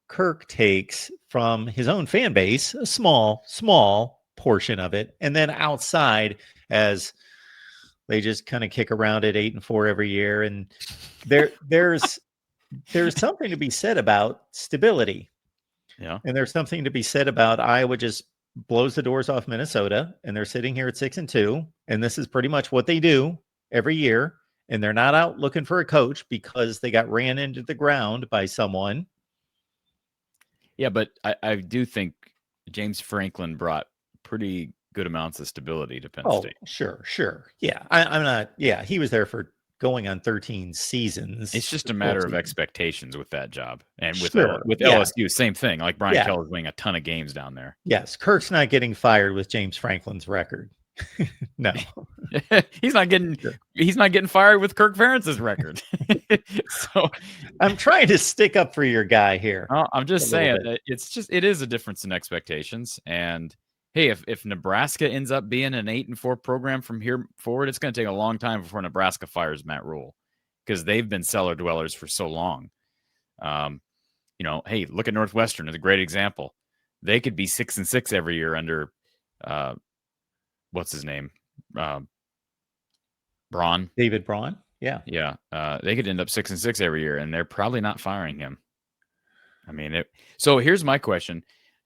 Kirk takes from his own fan base, a small portion of it, and then outside as they just kind of kick around at 8-4 every year. And there's something to be said about stability. Yeah. And there's something to be said about Iowa just blows the doors off Minnesota, and they're sitting here at 6-2, and this is pretty much what they do every year. And they're not out looking for a coach because they got ran into the ground by someone. Yeah, but I do think James Franklin brought pretty good amounts of stability to Penn State. Sure. Yeah, I'm not. Yeah, he was there for going on 13 seasons. It's just a matter of expectations with that job. And with yeah. LSU, same thing. Like Brian Kelly's winning a ton of games down there. Yes, Kirk's not getting fired with James Franklin's record. No. he's not getting fired with Kirk Ferentz's record. So I'm trying to stick up for your guy here. I'm just saying that it is a difference in expectations. And hey, if Nebraska ends up being an 8-4 program from here forward, it's going to take a long time before Nebraska fires Matt Rule, because they've been cellar dwellers for so long. Hey, look at Northwestern as a great example. They could be 6-6 every year under what's his name? Braun. David Braun. Yeah. Yeah. They could end up 6-6 every year, and they're probably not firing him. I mean, so here's my question.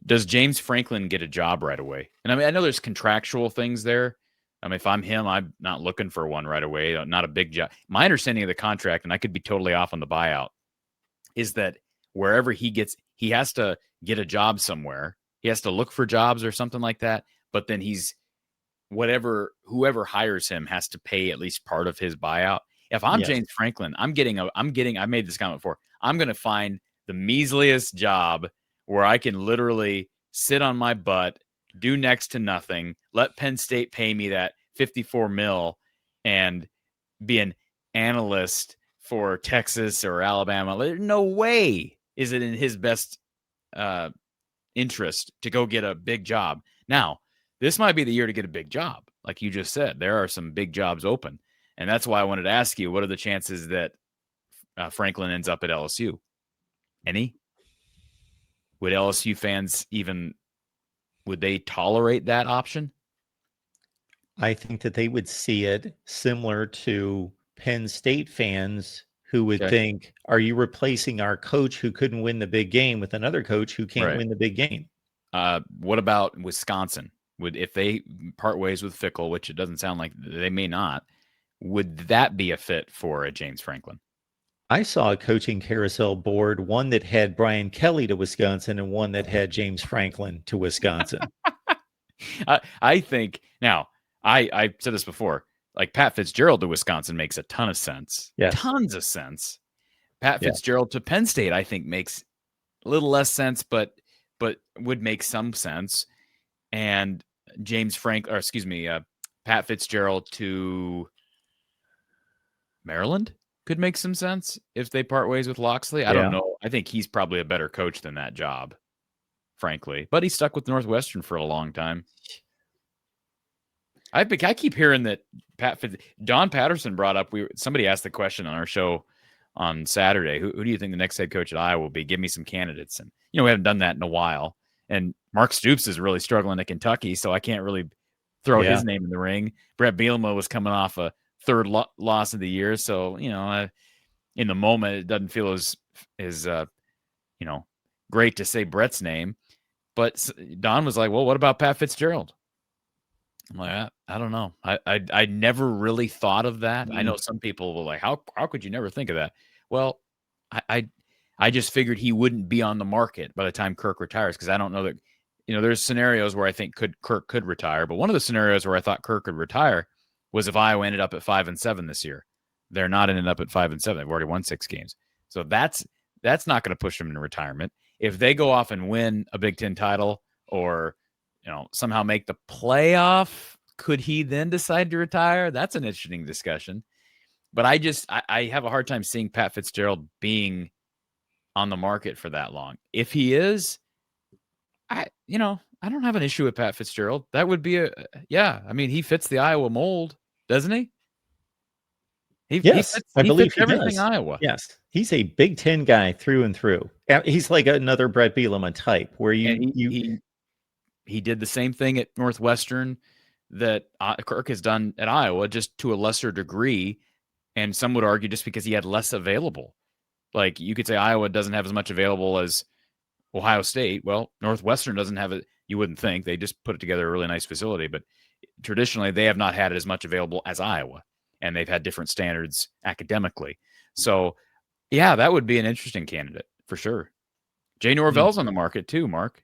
Does James Franklin get a job right away? And I mean, I know there's contractual things there. I mean, if I'm him, I'm not looking for one right away. Not a big job. My understanding of the contract, and I could be totally off on the buyout, is that wherever he has to get a job somewhere. He has to look for jobs or something like that. But then whoever hires him has to pay at least part of his buyout. If I'm James Franklin, I made this comment before. I'm going to find the measliest job where I can literally sit on my butt, do next to nothing, let Penn State pay me that $54 million, and be an analyst for Texas or Alabama. There's no way is it in his best interest to go get a big job. Now, this might be the year to get a big job. Like you just said, there are some big jobs open. And that's why I wanted to ask you, what are the chances that Franklin ends up at LSU? Any? Would LSU fans would they tolerate that option? I think that they would see it similar to Penn State fans who would think, are you replacing our coach who couldn't win the big game with another coach who can't win the big game? What about Wisconsin? If they part ways with Fickle, which it doesn't sound like they may not, would that be a fit for a James Franklin? I saw a coaching carousel board, one that had Brian Kelly to Wisconsin and one that had James Franklin to Wisconsin. I think now I said this before, like Pat Fitzgerald to Wisconsin makes a ton of sense. Yes. Tons of sense. Pat Fitzgerald to Penn State, I think, makes a little less sense, but would make some sense. And Pat Fitzgerald to Maryland could make some sense if they part ways with Loxley. I don't know. I think he's probably a better coach than that job, frankly. But he stuck with Northwestern for a long time. I keep hearing that Don Patterson brought up. Somebody asked the question on our show on Saturday. Who do you think the next head coach at Iowa will be? Give me some candidates. And we haven't done that in a while. And Mark Stoops is really struggling at Kentucky, so I can't really throw his name in the ring. Brett Bielema was coming off a third loss of the year, so in the moment it doesn't feel as great to say Brett's name. But Don was like, "Well, what about Pat Fitzgerald?" I'm like, I don't know. I never really thought of that. I know some people were like, how could you never think of that? Well, I just figured he wouldn't be on the market by the time Kirk retires, because I don't know that, there's scenarios where I think Kirk could retire. But one of the scenarios where I thought Kirk could retire was if Iowa ended up at 5-7 this year. They're not ending up at 5-7. They've already won 6 games. So that's not going to push them into retirement. If they go off and win a Big Ten title or, somehow make the playoff, could he then decide to retire? That's an interesting discussion. But I have a hard time seeing Pat Fitzgerald being on the market for that long. If he is, I don't have an issue with Pat Fitzgerald. That would be he fits the Iowa mold, doesn't he? Yes, I he believe fits he everything does. Iowa. Yes, he's a Big Ten guy through and through. He's like another Brett Bielema type, where And you he did the same thing at Northwestern that Kirk has done at Iowa, just to a lesser degree. And some would argue just because he had less available. Like, you could say Iowa doesn't have as much available as Ohio State. Well, Northwestern doesn't have it. You wouldn't think. They just put it together a really nice facility, but traditionally they have not had as much available as Iowa, and they've had different standards academically. So, yeah, that would be an interesting candidate for sure. Jay Norvell's on the market too, Mark.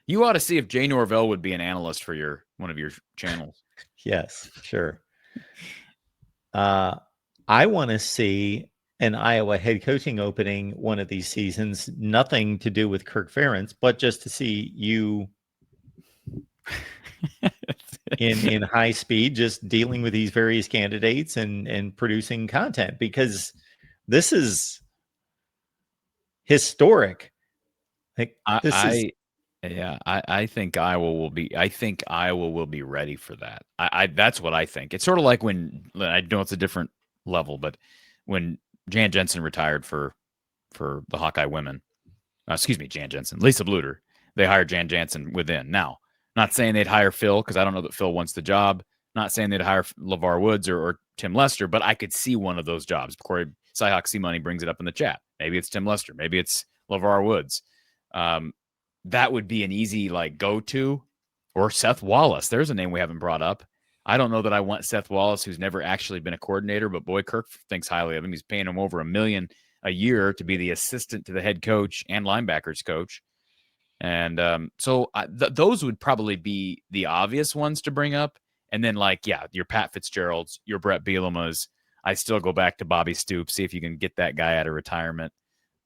You ought to see if Jay Norvell would be an analyst for one of your channels. Yes, sure. I want to see an Iowa head coaching opening one of these seasons. Nothing to do with Kirk Ferentz, but just to see you in high speed, just dealing with these various candidates and producing content, because this is historic. Like, I think Iowa will be. I think Iowa will be ready for that. That's what I think. It's sort of like when, I know it's a different level, but when Jan Jensen retired for the Hawkeye women, Jan Jensen, Lisa Bluter, they hired Jan Jensen within. Now, not saying they'd hire Phil, because I don't know that Phil wants the job. Not saying they'd hire LeVar Woods or Tim Lester, but I could see one of those jobs. Corey Cyhawk C Money brings it up in the chat. Maybe it's Tim Lester. Maybe it's LeVar Woods. That would be an easy go-to. Or Seth Wallace. There's a name we haven't brought up. I don't know that I want Seth Wallace, who's never actually been a coordinator, but boy, Kirk thinks highly of him. He's paying him over $1 million a year to be the assistant to the head coach and linebackers coach. And so those would probably be the obvious ones to bring up. And then, your Pat Fitzgeralds, your Brett Bielemas. I still go back to Bobby Stoops, see if you can get that guy out of retirement.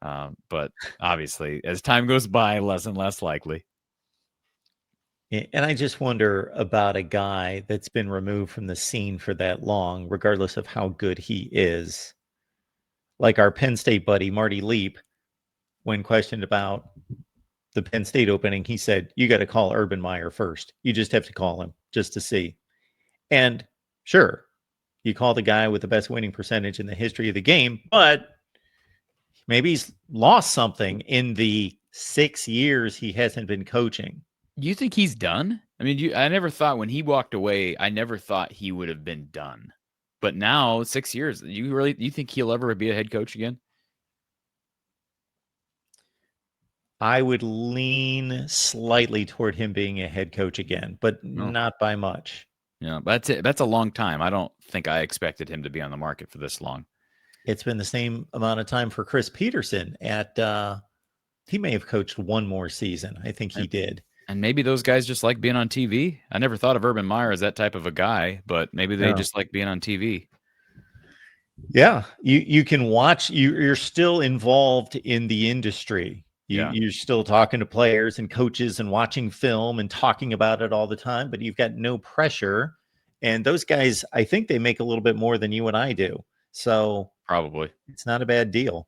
But obviously, as time goes by, less and less likely. And I just wonder about a guy that's been removed from the scene for that long, regardless of how good he is. Like our Penn State buddy, Marty Leap, when questioned about the Penn State opening, he said, you got to call Urban Meyer first. You just have to call him just to see. And sure, you call the guy with the best winning percentage in the history of the game, but maybe he's lost something in the 6 years he hasn't been coaching. You think he's done? I mean, I never thought when he walked away, I never thought he would have been done. But now, 6 years, you think he'll ever be a head coach again? I would lean slightly toward him being a head coach again, but not by much. Yeah, that's it. That's a long time. I don't think I expected him to be on the market for this long. It's been the same amount of time for Chris Peterson he may have coached one more season. I think he did. And maybe those guys just like being on TV. I never thought of Urban Meyer as that type of a guy, but maybe they just like being on TV. Yeah, you can watch. You're still involved in the industry. You're still talking to players and coaches and watching film and talking about it all the time, but you've got no pressure. And those guys, I think they make a little bit more than you and I do. So probably it's not a bad deal.